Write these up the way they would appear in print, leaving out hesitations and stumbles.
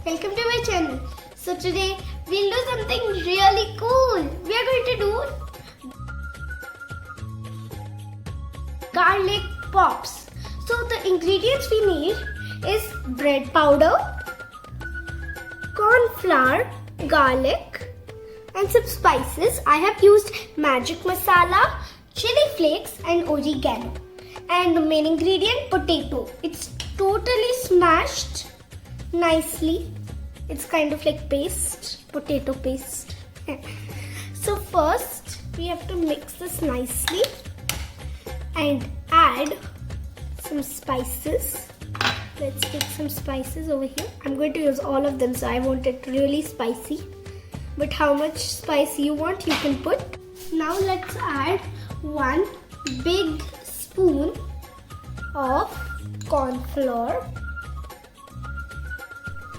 welcome to my channel. So today we'll do something really cool. We are going to do garlic pops. So the ingredients we need is bread powder, corn flour, garlic and some spices. I have used magic masala, chili flakes and oregano. And the main ingredient, potato. It's totally smashed nicely. It's kind of like paste, potato paste. So first we have to mix this nicely and add some spices. Let's take some spices over here. I'm going to use all of them, so I want it really spicy. But how much spice you want, you can put. Now let's add 1 big spoon of corn flour.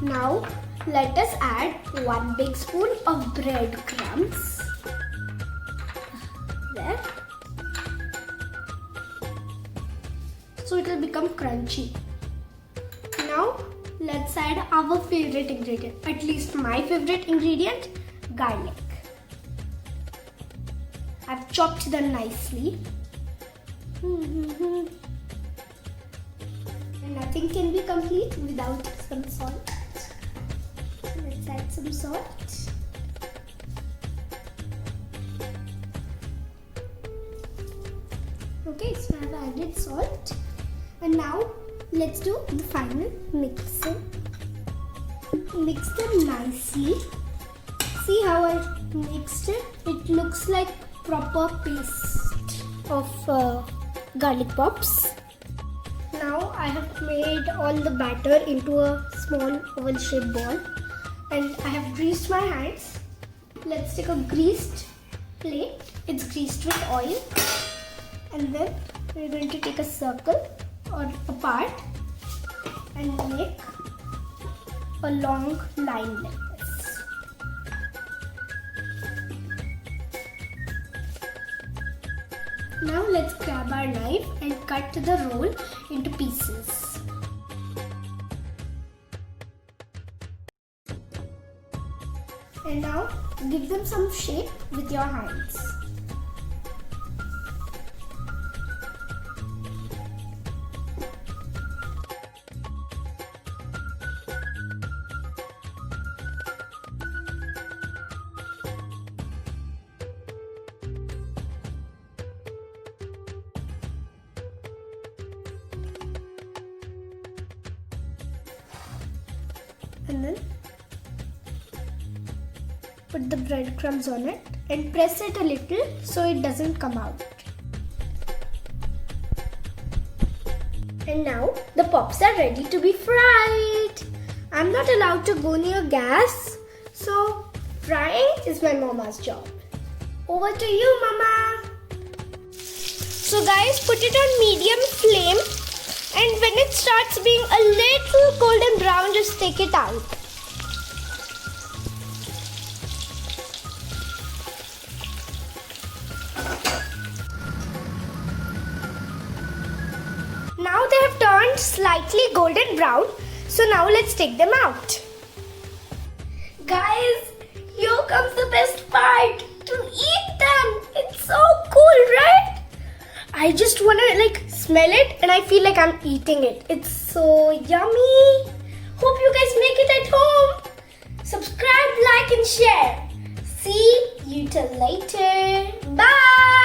Now let us add 1 big spoon of breadcrumbs. There. So it will become crunchy. Now let's add our favorite ingredient, at least my favorite ingredient, garlic. I've chopped them nicely. And nothing can be complete without some salt. So let's add some salt. Okay, so I've added salt. And now let's do the final mixing. Mix them nicely. See how I mixed it? It looks like proper paste of garlic pops. Now I have made all the batter into a small oval shaped ball and I have greased my hands. Let's take a greased plate. It's greased with oil and then we're going to take a circle or a part and make a long line like this. Now let's grab our knife and cut the roll into pieces. And now give them some shape with your hands. And then put the breadcrumbs on it and press it a little so it doesn't come out. And now the pops are ready to be fried. I'm not allowed to go near gas, so frying is my mama's job. Over to you, mama. So guys, put it on medium flame. And when it starts being a little golden brown, just take it out. Now they have turned slightly golden brown. So now let's take them out. Guys, here comes the best part. To eat them. It's so cool, right? I just want to smell it and I feel like I'm eating it. It's so yummy. Hope you guys make it at home. Subscribe, like and share. See you till later. Bye.